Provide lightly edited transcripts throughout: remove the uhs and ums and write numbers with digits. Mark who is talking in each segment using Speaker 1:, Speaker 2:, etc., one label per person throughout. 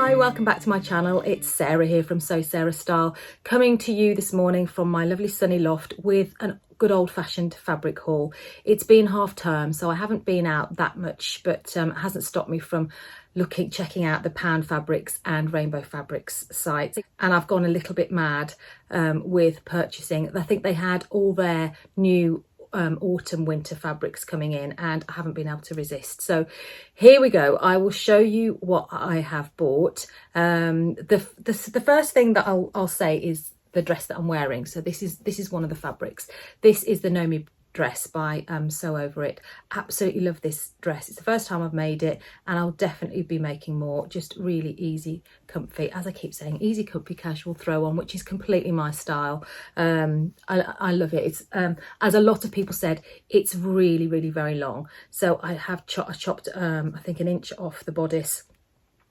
Speaker 1: Hi, welcome back to my channel. It's Sarah here from Sew Sarah Style, coming to you this morning from my lovely sunny loft with a good old-fashioned fabric haul. It's been half term, so I haven't been out that much, but it hasn't stopped me from checking out the Pound Fabrics and Rainbow Fabrics sites, and I've gone a little bit mad with purchasing. I think they had all their new autumn winter fabrics coming in, and I haven't been able to resist. So here we go. I will show you what I have bought. The first thing that I'll say is the dress that I'm wearing. So this is one of the fabrics. This is the Nomi Dress by Sew Over It. Absolutely love this dress. It's the first time I've made it, and I'll definitely be making more. Just really easy, comfy, as I keep saying, easy, comfy, casual throw on, which is completely my style. I love it. It's as a lot of people said, it's really very long. So I have chopped I think an inch off the bodice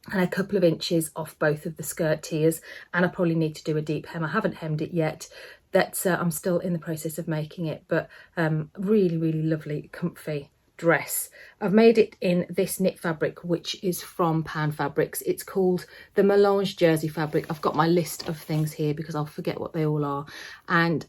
Speaker 1: and a couple of inches off both of the skirt tiers, and I probably need to do a deep hem. I haven't hemmed it yet. I'm still in the process of making it, but really lovely, comfy dress. I've made it in this knit fabric, which is from Pound Fabrics. It's called the Malange Jersey fabric. I've got my list of things here because I'll forget what they all are, and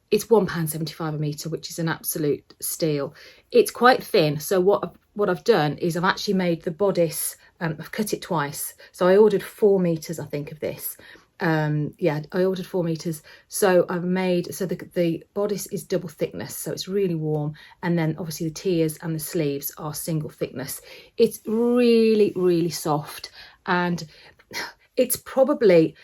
Speaker 1: it's £1.75 a metre, which is an absolute steal. It's quite thin, so what I've done is I've actually made the bodice. I've cut it twice, so I ordered 4 meters, I think, of this. Yeah, I ordered 4 meters, so I've made so the bodice is double thickness, so it's really warm, and then obviously the tiers and the sleeves are single thickness. It's really soft, and it's probably,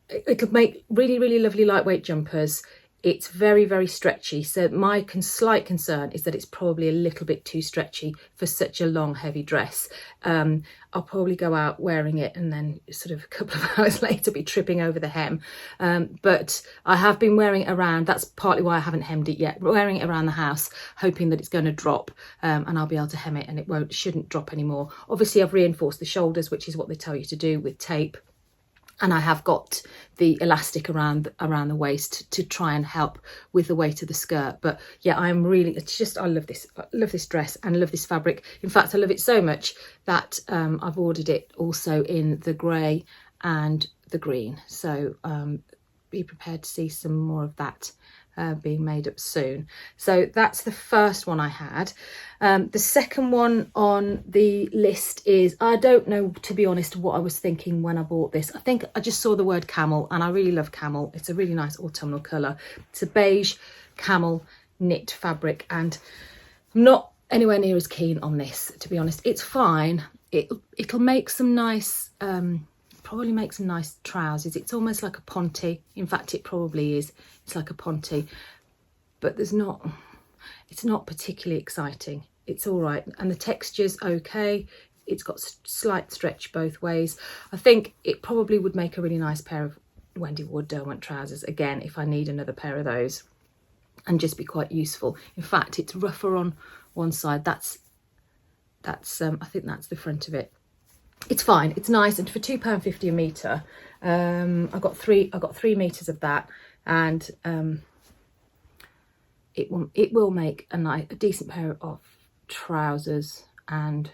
Speaker 1: it'll make really lovely lightweight jumpers. It's very stretchy, so my slight concern is that it's probably a little bit too stretchy for such a long heavy dress. I'll probably go out wearing it and then sort of a couple of hours later be tripping over the hem, but I have been wearing it around. That's partly why I haven't hemmed it yet. Wearing it around the house, hoping that it's going to drop, and I'll be able to hem it, and it shouldn't drop anymore. Obviously I've reinforced the shoulders, which is what they tell you to do, with tape. And I have got the elastic around the waist to try and help with the weight of the skirt. But yeah, I love this dress and love this fabric. In fact, I love it so much that I've ordered it also in the grey and the green. So be prepared to see some more of that being made up soon. So that's the first one I had. The second one on the list is, I don't know, to be honest, what I was thinking when I bought this. I think I just saw the word camel, and I really love camel. It's a really nice autumnal colour. It's a beige camel knit fabric, and I'm not anywhere near as keen on this, to be honest. It's fine. It'll make some nice probably make some nice trousers. It's almost like a ponte. In fact, it probably is. It's like a ponte, but it's not particularly exciting. It's all right, and the texture's okay. It's got slight stretch both ways. I think it probably would make a really nice pair of Wendy Ward Derwent trousers again if I need another pair of those, and just be quite useful. In fact, it's rougher on one side. That's I think that's the front of it. It's fine, it's nice, and for £2.50 a metre, I got 3 meters of that, and it will make a decent pair of trousers. And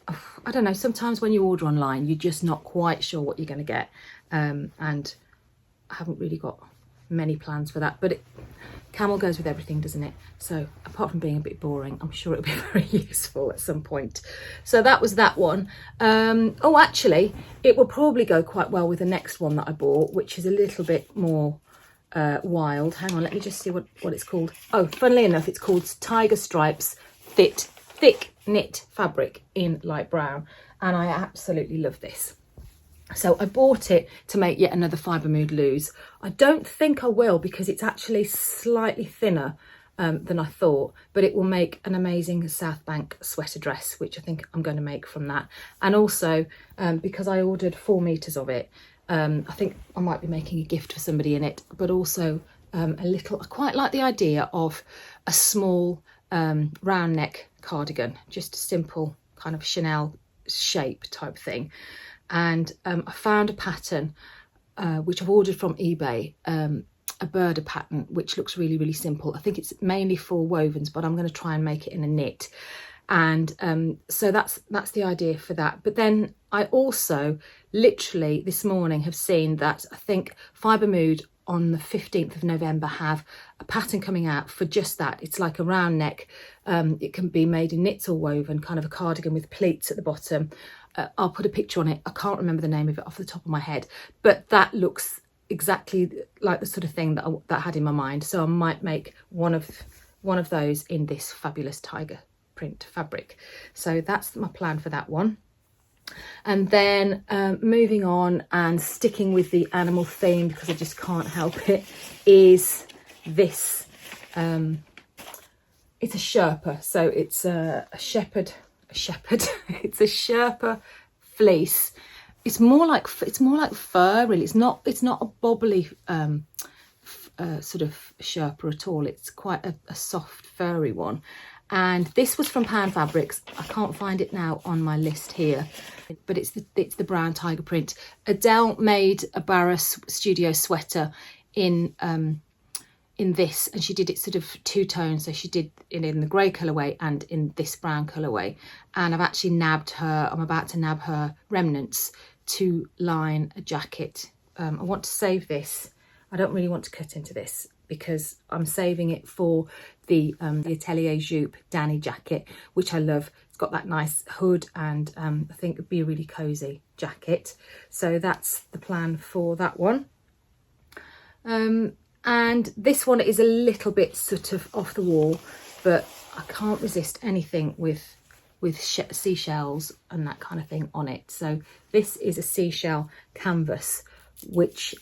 Speaker 1: I don't know, sometimes when you order online, you're just not quite sure what you're going to get, and I haven't really got many plans for that, but camel goes with everything, doesn't it? So apart from being a bit boring, I'm sure it'll be very useful at some point. So that was that one. Oh, actually, it will probably go quite well with the next one that I bought, which is a little bit more wild. Hang on, let me just see what it's called. Oh, funnily enough, it's called Tiger Stripes Thick Knit Fabric in light brown, and I absolutely love this. So I bought it to make yet another fibre mood loose. I don't think I will, because it's actually slightly thinner than I thought, but it will make an amazing South Bank sweater dress, which I think I'm going to make from that. And also because I ordered 4 meters of it, I think I might be making a gift for somebody in it, but also I quite like the idea of a small round neck cardigan, just a simple kind of Chanel shape type thing. And I found a pattern which I've ordered from eBay, a birder pattern, which looks really simple. I think it's mainly for wovens, but I'm going to try and make it in a knit. And so that's the idea for that. But then I also literally this morning have seen that I think Fibre Mood on the 15th of November have a pattern coming out for just that. It's like a round neck. It can be made in knits or woven, kind of a cardigan with pleats at the bottom. I'll put a picture on it. I can't remember the name of it off the top of my head, but that looks exactly like the sort of thing that I had in my mind. So I might make one of those in this fabulous tiger print fabric. So that's my plan for that one. And then moving on and sticking with the animal theme, because I just can't help it, is this. It's a Sherpa, so it's a shepherd. It's a Sherpa fleece. It's more like fur, really. It's not a bobbly sort of Sherpa at all. It's quite a soft furry one. And this was from Pan Fabrics. I can't find it now on my list here, but it's the brown tiger print. Adele made a Barra Studio sweater in this, and she did it sort of two tones. So she did it in the grey colourway and in this brown colourway. And I've actually nabbed her. I'm about to nab her remnants to line a jacket. I want to save this. I don't really want to cut into this because I'm saving it for the Atelier Jupe Danny jacket, which I love. It's got that nice hood, and I think it'd be a really cosy jacket. So that's the plan for that one. And this one is a little bit sort of off the wall, but I can't resist anything with seashells and that kind of thing on it. So this is a seashell canvas, which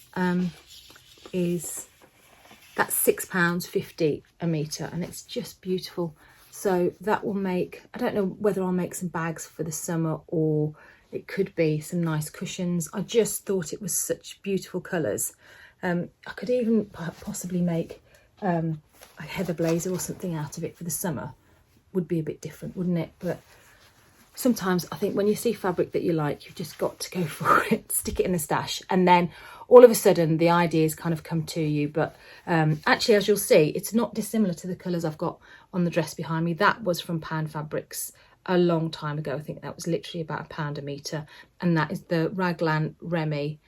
Speaker 1: that's £6.50 a metre, and it's just beautiful. So that will make, I don't know whether I'll make some bags for the summer, or it could be some nice cushions. I just thought it was such beautiful colours. I could even possibly make a heather blazer or something out of it for the summer. Would be a bit different, wouldn't it? But sometimes I think when you see fabric that you like, you've just got to go for it, stick it in the stash, and then all of a sudden the ideas kind of come to you. But actually, as you'll see, it's not dissimilar to the colours I've got on the dress behind me. That was from Pan Fabrics a long time ago. I think that was literally about £1 a metre, and that is the Raglan Remy,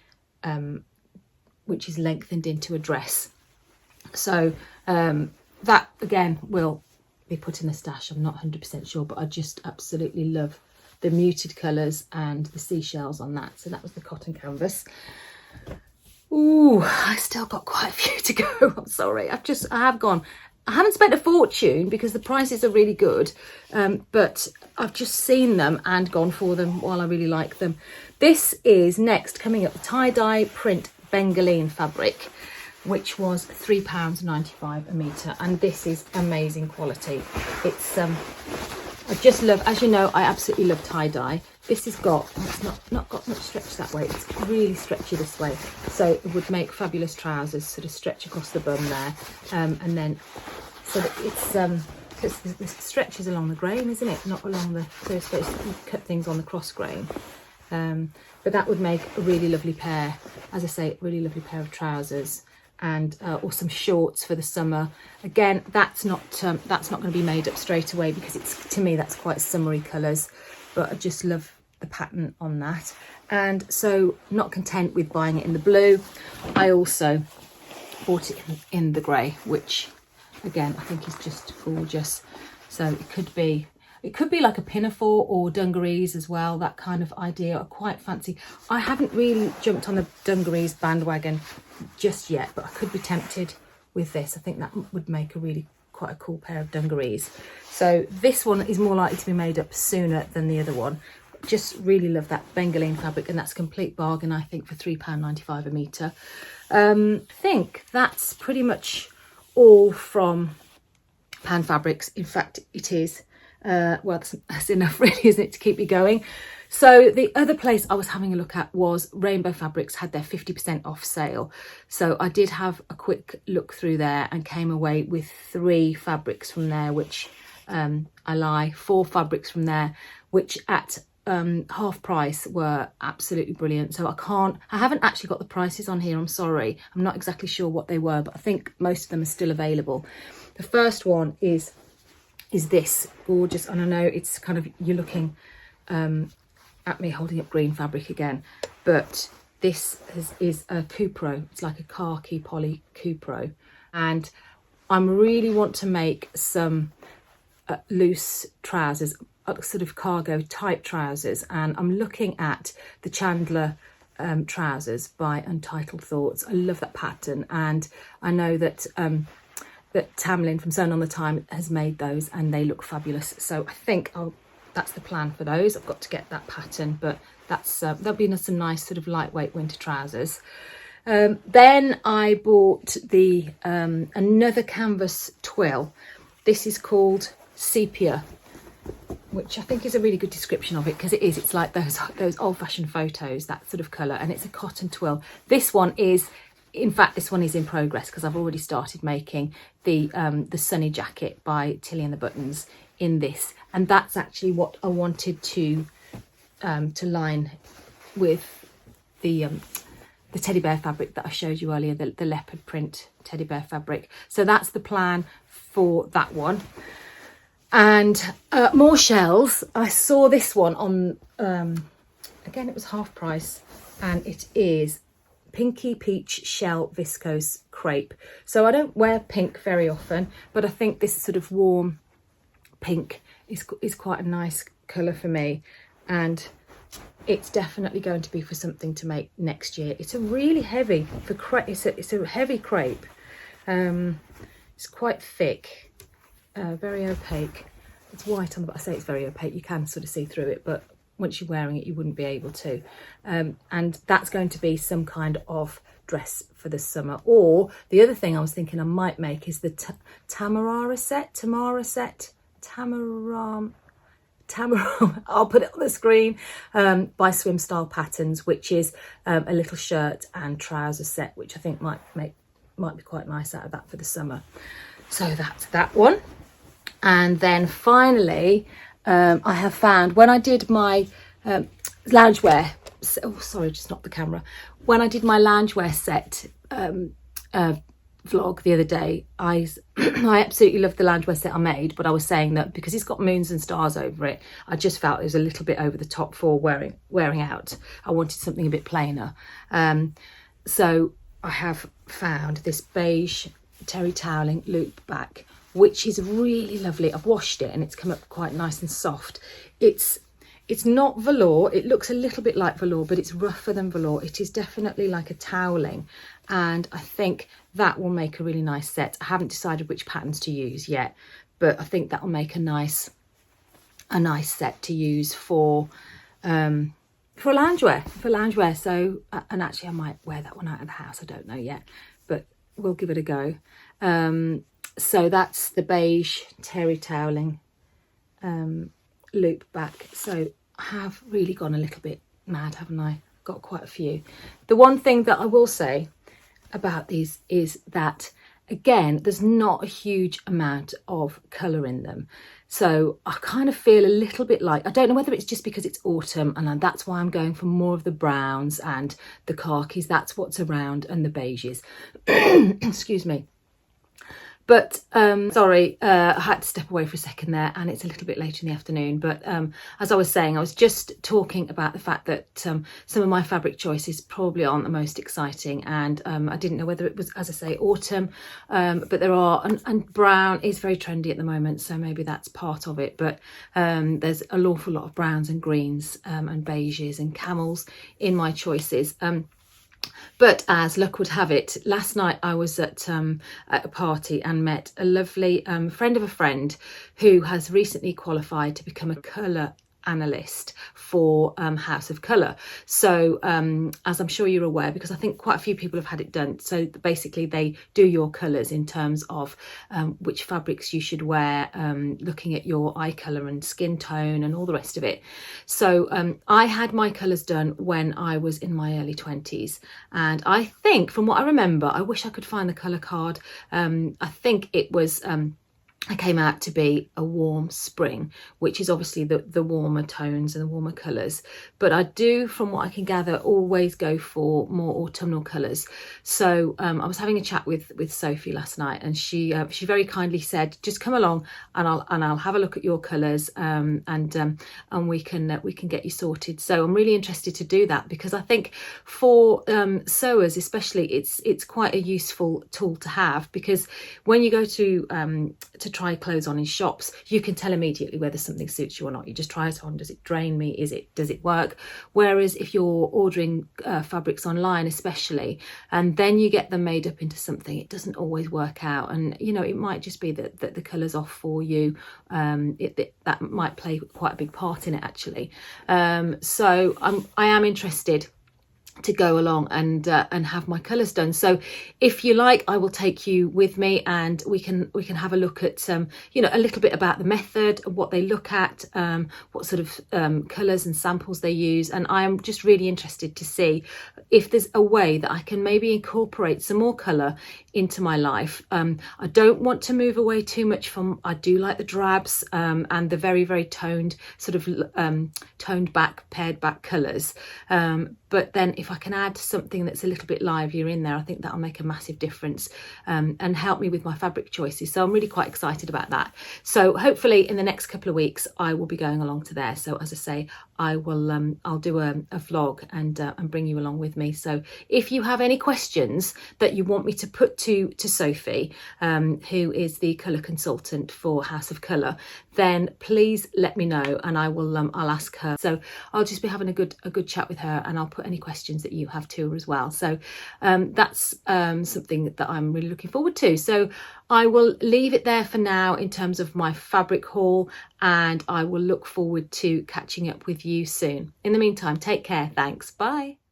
Speaker 1: which is lengthened into a dress. So that again will be put in the stash. I'm not 100% sure, but I just absolutely love the muted colours and the seashells on that. So that was the cotton canvas. Ooh, I still got quite a few to go. I'm sorry. I haven't spent a fortune because the prices are really good, but I've just seen them and gone for them while I really like them. This is next coming up, the tie-dye print Balene fabric, which was £3.95 a metre, and this is amazing quality. It's I just love, as you know, I absolutely love tie-dye. This has got, it's not got much stretch that way, it's really stretchy this way, so it would make fabulous trousers, sort of stretch across the bum there, and then so that it's the stretches along the grain, isn't it, not along the, so you cut things on the cross grain. But that would make a really lovely pair, as I say, a really lovely pair of trousers, and or some shorts for the summer. Again, that's not going to be made up straight away because it's, to me, that's quite summery colours, but I just love the pattern on that. And so, not content with buying it in the blue, I also bought it in the grey, which again I think is just gorgeous. So it could be like a pinafore or dungarees as well, that kind of idea. I quite fancy. I haven't really jumped on the dungarees bandwagon just yet, but I could be tempted with this. I think that would make quite a cool pair of dungarees. So this one is more likely to be made up sooner than the other one. Just really love that Balene fabric, and that's a complete bargain, I think, for £3.95 a metre. I think that's pretty much all from Pan Fabrics. In fact, it is. Well, that's enough really, isn't it, to keep me going. So the other place I was having a look at was Rainbow Fabrics had their 50% off sale. So I did have a quick look through there and came away with 3 fabrics from there, which I lie, 4 fabrics from there, which at half price were absolutely brilliant. So I haven't actually got the prices on here, I'm sorry. I'm not exactly sure what they were, but I think most of them are still available. The first one is is this gorgeous, and I know it's kind of, you're looking at me holding up green fabric again, but this is a Cupro. It's like a khaki poly Cupro, and I really want to make some loose trousers, sort of cargo type trousers, and I'm looking at the Chandler trousers by Untitled Thoughts. I love that pattern, and I know that that Tamlin from Sewn on the Time has made those, and they look fabulous. So I think that's the plan for those. I've got to get that pattern, but that's that'll be some nice sort of lightweight winter trousers. Then I bought the another canvas twill. This is called Sepia, which I think is a really good description of it, because it's like those old-fashioned photos, that sort of colour, and it's a cotton twill. This one is, in fact, this one is in progress, because I've already started making the Sunny Jacket by Tilly and the Buttons in this, and that's actually what I wanted to line with the teddy bear fabric that I showed you earlier, the leopard print teddy bear fabric. So that's the plan for that one. And more shells. I saw this one on, again, it was half price, and it is Pinky Peach Shell Viscose Crepe. So I don't wear pink very often, but I think this sort of warm pink is quite a nice colour for me, and it's definitely going to be for something to make next year. It's a really heavy, for crepe, it's a heavy crepe. It's quite thick. Very opaque. It's white on, but I say it's very opaque. You can sort of see through it, but once you're wearing it, you wouldn't be able to. And that's going to be some kind of dress for the summer. Or the other thing I was thinking I might make is the Tamara set. I'll put it on the screen, by Swim Style Patterns, which is a little shirt and trouser set, which I think might be quite nice out of that for the summer. So that's that one. And then finally, I have found, when I did my loungewear, oh sorry, just knocked the camera. When I did my loungewear set vlog the other day, I absolutely loved the loungewear set I made, but I was saying that because it's got moons and stars over it, I just felt it was a little bit over the top for wearing out. I wanted something a bit plainer. So I have found this Beige Terry toweling loop back, which is really lovely. I've washed it and it's come up quite nice and soft. It's not velour. It looks a little bit like velour, but it's rougher than velour. It is definitely like a toweling, and I think that will make a really nice set. I haven't decided which patterns to use yet, but I think that will make a nice set to use for loungewear. So, and actually I might wear that one out of the house. I don't know yet, but we'll give it a go. So that's the Beige Terry toweling loop back. So I have really gone a little bit mad, haven't I? Got quite a few. The one thing that I will say about these is that, again, there's not a huge amount of colour in them. So I kind of feel a little bit like, I don't know whether it's just because it's autumn and that's why I'm going for more of the browns and the khakis. That's what's around, and the beiges. Excuse me. But sorry, I had to step away for a second there, and it's a little bit later in the afternoon. But as I was saying, I was just talking about the fact that some of my fabric choices probably aren't the most exciting, and I didn't know whether it was, as I say, autumn, but there are, and brown is very trendy at the moment, so maybe that's part of it. But there's an awful lot of browns and greens and beiges and camels in my choices. But as luck would have it, last night I was at a party and met a lovely friend of a friend who has recently qualified to become a colour analyst for House of Colour. So as I'm sure you're aware, because I think quite a few people have had it done, so basically they do your colours in terms of which fabrics you should wear, looking at your eye colour and skin tone and all the rest of it. So I had my colours done when I was in my early 20s, and I think, from what I remember, I wish I could find the colour card, I think it was it came out to be a warm spring, which is obviously the warmer tones and the warmer colours. But I do, from what I can gather, always go for more autumnal colours. So I was having a chat with Sophie last night, and she very kindly said, just come along and I'll have a look at your colours, and we can get you sorted. So I'm really interested to do that, because I think for sewers especially, it's quite a useful tool to have, because when you go to try clothes on in shops, you can tell immediately whether something suits you or not. You just try it on. Does it drain me? Does it work? Whereas if you're ordering fabrics online especially, and then you get them made up into something, it doesn't always work out. And you know, it might just be that the colour's off for you. That might play quite a big part in it actually. So I am interested to go along and have my colours done. So if you like, I will take you with me, and we can have a look at you know, a little bit about the method, what they look at, what sort of colours and samples they use. And I am just really interested to see if there's a way that I can maybe incorporate some more colour into my life. I don't want to move away too much from, I do like the drabs and the very, very toned, sort of toned back, pared back colours. But then if I can add something that's a little bit livelier in there, I think that'll make a massive difference and help me with my fabric choices. So I'm really quite excited about that. So hopefully in the next couple of weeks, I will be going along to there. So as I say, I will I'll do a vlog and bring you along with me. So if you have any questions that you want me to put to Sophie, who is the colour consultant for House of Colour, then please let me know, and I will I'll ask her. So I'll just be having a good chat with her, and I'll put any questions that you have to her as well. So that's something that I'm really looking forward to. So I will leave it there for now in terms of my fabric haul, and I will look forward to catching up with you soon. In the meantime, take care. Thanks. Bye.